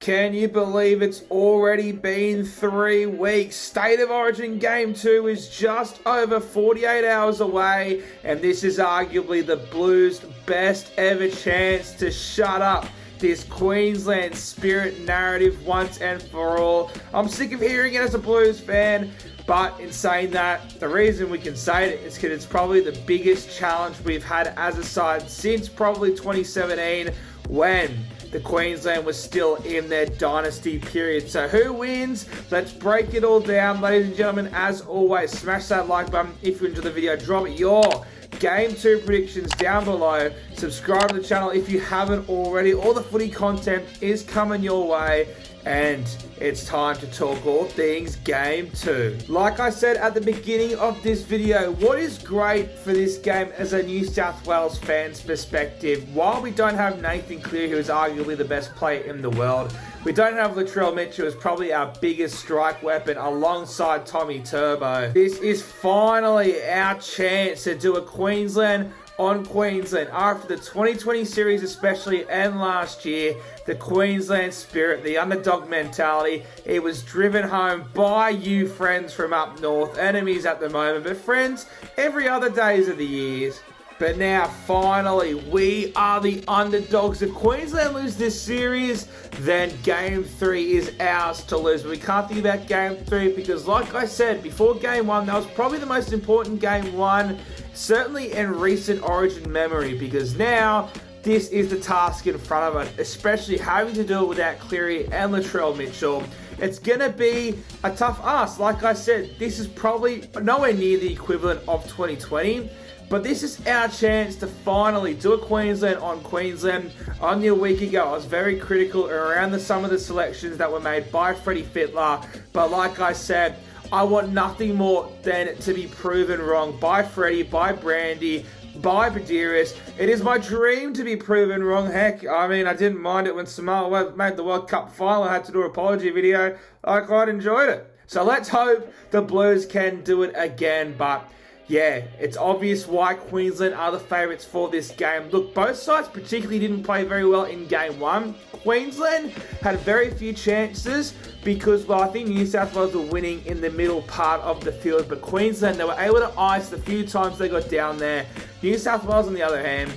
Can you believe it's already been 3 weeks? State of Origin Game 2 is just over 48 hours away, and this is arguably the Blues' best ever chance to shut up this Queensland Spirit narrative once and for all. I'm sick of hearing it as a Blues fan, but in saying that, the reason we can say it is because it's probably the biggest challenge we've had as a side since probably 2017, when the Queensland was still in their dynasty period. So who wins? Let's break it all down, ladies and gentlemen. As always, smash that like button if you enjoyed the video. Drop your Game 2 predictions down below. Subscribe to the channel if you haven't already. All the footy content is coming your way, and it's time to talk all things Game 2. Like I said at the beginning of this video, what is great for this game as a New South Wales fan's perspective, while we don't have Nathan Cleary, who is arguably the best player in the world, we don't have Latrell Mitchell, who is probably our biggest strike weapon alongside Tommy Turbo. This is finally our chance to do a Queensland on Queensland. After the 2020 series especially, and last year, the Queensland Spirit, the underdog mentality, it was driven home by you friends from up north, enemies at the moment, but friends every other days of the years. But now, finally, we are the underdogs. If Queensland lose this series, then Game 3 is ours to lose. But we can't think about Game 3 because, like I said, before Game 1, that was probably the most important Game 1, certainly in recent Origin memory, because now this is the task in front of us, especially having to do it without Cleary and Latrell Mitchell. It's going to be a tough ask. Like I said, this is probably nowhere near the equivalent of 2020. But this is our chance to finally do a Queensland on Queensland. Only a week ago, I was very critical around some of the selections that were made by Freddie Fittler. But like I said, I want nothing more than to be proven wrong by Freddie, by Brandy, by Badiris. It is my dream to be proven wrong. Heck, I mean, I didn't mind it when Samoa made the World Cup final. I had to do an apology video. I quite enjoyed it. So let's hope the Blues can do it again. But yeah, it's obvious why Queensland are the favourites for this game. Look, both sides particularly didn't play very well in Game 1. Queensland had very few chances because, well, I think New South Wales were winning in the middle part of the field. But Queensland, they were able to ice the few times they got down there. New South Wales, on the other hand,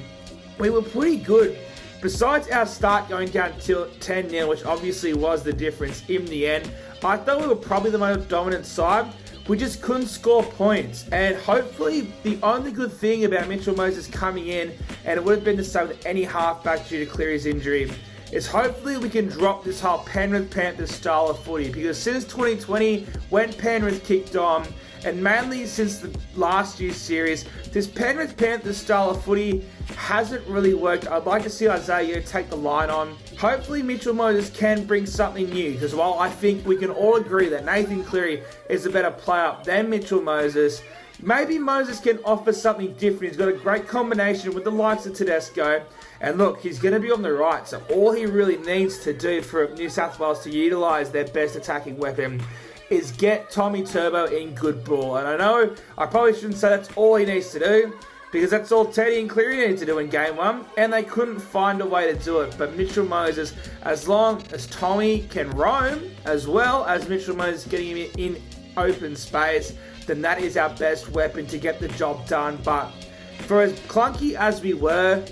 we were pretty good. Besides our start going down till 10-0, which obviously was the difference in the end, I thought we were probably the most dominant side. We just couldn't score points, and hopefully the only good thing about Mitchell Moses coming in, and it would have been the same with any halfback due to Cleary's injury, is hopefully we can drop this whole Penrith Panthers style of footy, because since 2020, when Penrith kicked on, and mainly since the last year's series, this Penrith Panthers style of footy hasn't really worked. I'd like to see Isaiah take the line on. Hopefully Mitchell Moses can bring something new, because while I think we can all agree that Nathan Cleary is a better player than Mitchell Moses, maybe Moses can offer something different. He's got a great combination with the likes of Tedesco. And look, he's going to be on the right, so all he really needs to do for New South Wales to utilise their best attacking weapon is get Tommy Turbo in good ball. And I know I probably shouldn't say that's all he needs to do, because that's all Teddy and Cleary needed to do in Game 1, and they couldn't find a way to do it. But Mitchell Moses, as long as Tommy can roam, as well as Mitchell Moses getting him in open space, then that is our best weapon to get the job done. But for as clunky as we were,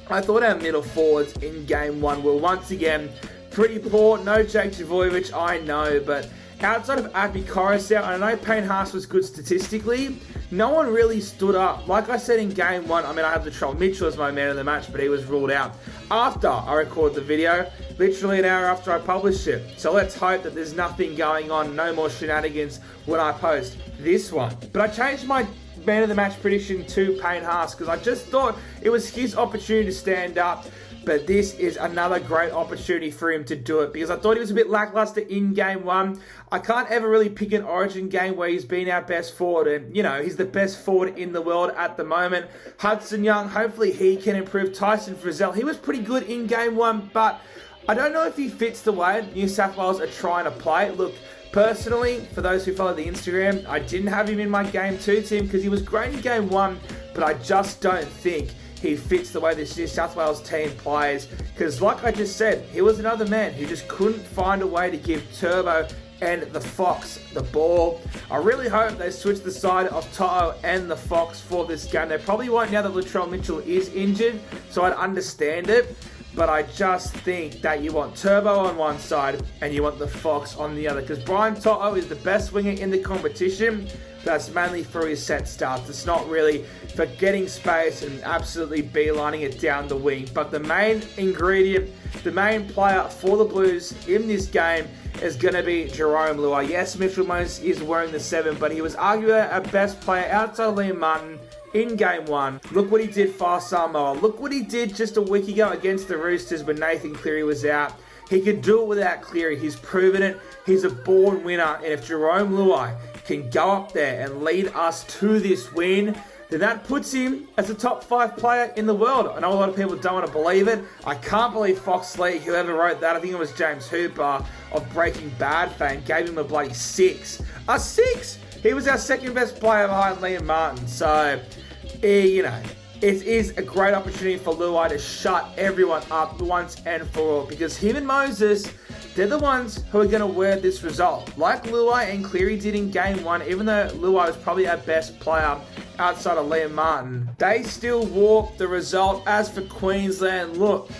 I thought our middle forwards in Game 1 were once again pretty poor. No Jake Trbojevic, I know, but outside of Api Coruscant, I know Payne Haas was good statistically, no one really stood up. Like I said in Game 1, I mean, I had Latrell Mitchell as my man of the match, but he was ruled out after I recorded the video, literally an hour after I published it. So let's hope that there's nothing going on, no more shenanigans when I post this one. But I changed my man of the match prediction to Payne Haas because I just thought it was his opportunity to stand up. But this is another great opportunity for him to do it, because I thought he was a bit lackluster in Game 1. I can't ever really pick an Origin game where he's been our best forward, and, you know, he's the best forward in the world at the moment. Hudson Young, hopefully he can improve. Tyson Frizzell, he was pretty good in Game 1, but I don't know if he fits the way New South Wales are trying to play. Look, personally, for those who follow the Instagram, I didn't have him in my Game 2 team because he was great in Game 1, but I just don't think he fits the way this New South Wales team plays. Because like I just said, he was another man who just couldn't find a way to give Turbo and the Fox the ball. I really hope they switch the side of Toto and the Fox for this game. They probably won't now that Latrell Mitchell is injured, so I'd understand it. But I just think that you want Turbo on one side and you want the Fox on the other. Because Brian Toto is the best winger in the competition. That's mainly for his set starts. It's not really for getting space and absolutely beelining it down the wing. But the main ingredient, the main player for the Blues in this game is going to be Jarome Luai. Yes, Mitchell Moses is wearing the 7, but he was arguably our best player outside Liam Martin in Game 1. Look what he did for Samoa. Look what he did just a week ago against the Roosters when Nathan Cleary was out. He could do it without Cleary. He's proven it. He's a born winner. And if Jarome Luai can go up there and lead us to this win, then that puts him as a top 5 player in the world. I know a lot of people don't want to believe it. I can't believe Fox Lee, whoever wrote that, I think it was James Hooper of Breaking Bad fame, gave him a bloody 6. A 6? He was our second best player behind Liam Martin. So, you know, it is a great opportunity for Luai to shut everyone up once and for all. Because him and Moses, they're the ones who are going to wear this result. Like Luai and Cleary did in Game 1, even though Luai was probably our best player outside of Liam Martin, they still walk the result. As for Queensland, look,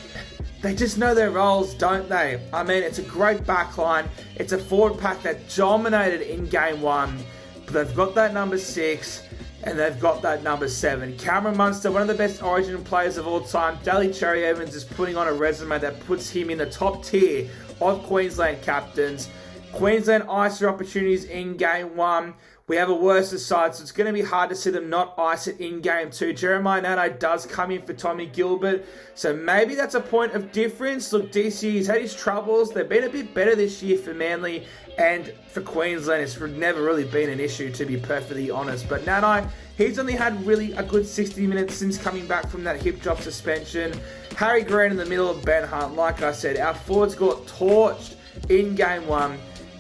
they just know their roles, don't they? I mean, it's a great backline. It's a forward pack that dominated in Game 1. But they've got that number 6. And they've got that number 7. Cameron Munster, one of the best Origin players of all time. Daly Cherry Evans is putting on a resume that puts him in the top tier of Queensland captains. Queensland iced their opportunities in Game 1. We have a worse side, so it's going to be hard to see them not ice it in Game 2. Jeremiah Nato does come in for Tommy Gilbert, so maybe that's a point of difference. Look, DC's had his troubles. They've been a bit better this year for Manly, and for Queensland, it's never really been an issue, to be perfectly honest. But Nanai, he's only had really a good 60 minutes since coming back from that hip drop suspension. Harry Grant in the middle of Ben Hunt. Like I said, our forwards got torched in Game 1.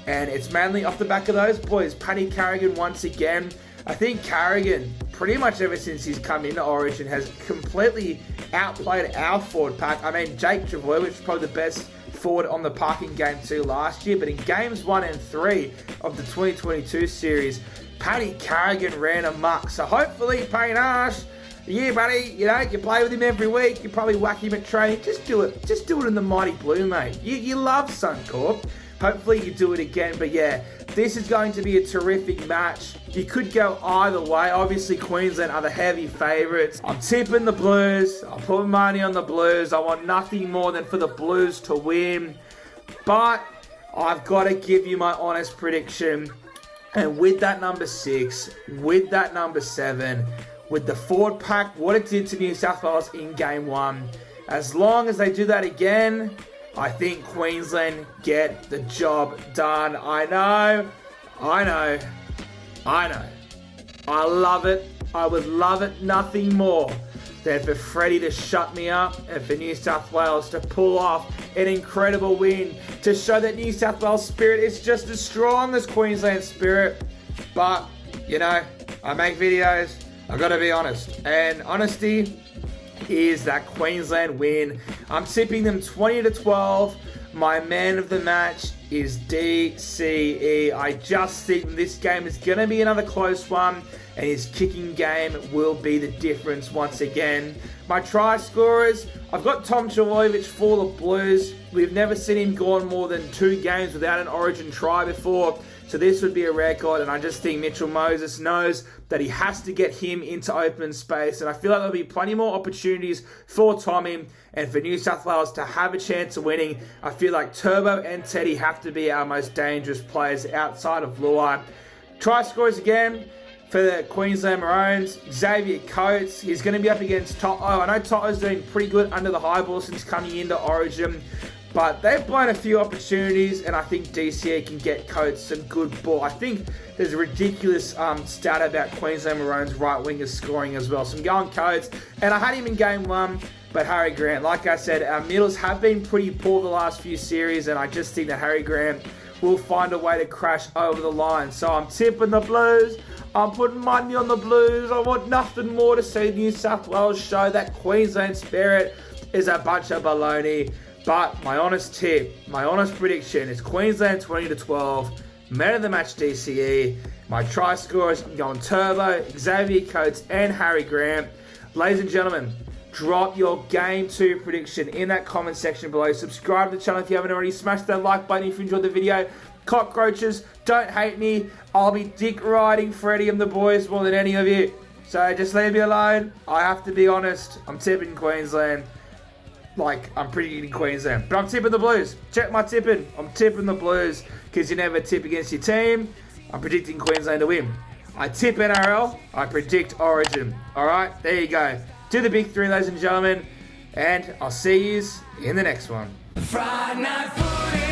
And it's mainly off the back of those boys. Paddy Carrigan once again. I think Carrigan, pretty much ever since he's come into Origin, has completely outplayed our forward pack. I mean, Jake Travojevic is probably the best forward on the park in Game 2 last year. But in Games 1 and 3 of the 2022 series, Paddy Carrigan ran amok. So hopefully, Payne Ash, yeah, buddy, you know, you play with him every week. You probably whack him at training. Just do it. Just do it in the Mighty Blue, mate. You love Suncorp. Hopefully you do it again. But yeah, this is going to be a terrific match. You could go either way. Obviously, Queensland are the heavy favourites. I'm tipping the Blues. I'll put money on the Blues. I want nothing more than for the Blues to win. But I've got to give you my honest prediction. And with that number 6, with that number 7, with the forward pack, what it did to New South Wales in Game 1, as long as they do that again, I think Queensland get the job done. I know. I love it. I would love it nothing more than for Freddie to shut me up and for New South Wales to pull off an incredible win to show that New South Wales spirit is just as strong as Queensland spirit. But, you know, I make videos. I've got to be honest. And honesty is that Queensland win. I'm tipping them 20-12. My man of the match is DCE. I just think this game is going to be another close one, and his kicking game will be the difference once again. My try scorers, I've got Tom Trbojevic for the Blues. We've never seen him go on more than 2 games without an Origin try before. So this would be a record, and I just think Mitchell Moses knows that he has to get him into open space, and I feel like there'll be plenty more opportunities for Tommy and for New South Wales to have a chance of winning. I feel like Turbo and Teddy have to be our most dangerous players outside of Luai. Try scorers again for the Queensland Maroons, Xavier Coates. He's going to be up against Toto. I know Toto's doing pretty good under the high ball since coming into Origin, but they've blown a few opportunities, and I think DCE can get Coates some good ball. I think there's a ridiculous stat about Queensland Maroons right wingers scoring as well. So I'm going Coates, and I had him in Game 1, but Harry Grant, like I said, our middles have been pretty poor the last few series, and I just think that Harry Grant will find a way to crash over the line. So I'm tipping the Blues. I'm putting money on the Blues. I want nothing more to see New South Wales show that Queensland spirit is a bunch of baloney. But my honest tip, my honest prediction is Queensland 20-12, man of the match DCE. My try scorers, I'm going Turbo, Xavier Coates, and Harry Grant. Ladies and gentlemen, drop your Game 2 prediction in that comment section below. Subscribe to the channel if you haven't already. Smash that like button if you enjoyed the video. Cockroaches, don't hate me. I'll be dick riding Freddie and the boys more than any of you. So just leave me alone. I have to be honest. I'm tipping Queensland. I'm predicting Queensland. But I'm tipping the Blues. Check my tipping. I'm tipping the Blues because you never tip against your team. I'm predicting Queensland to win. I tip NRL. I predict Origin. Alright, there you go. Do the big three, ladies and gentlemen. And I'll see you in the next one. Friday Night Footy.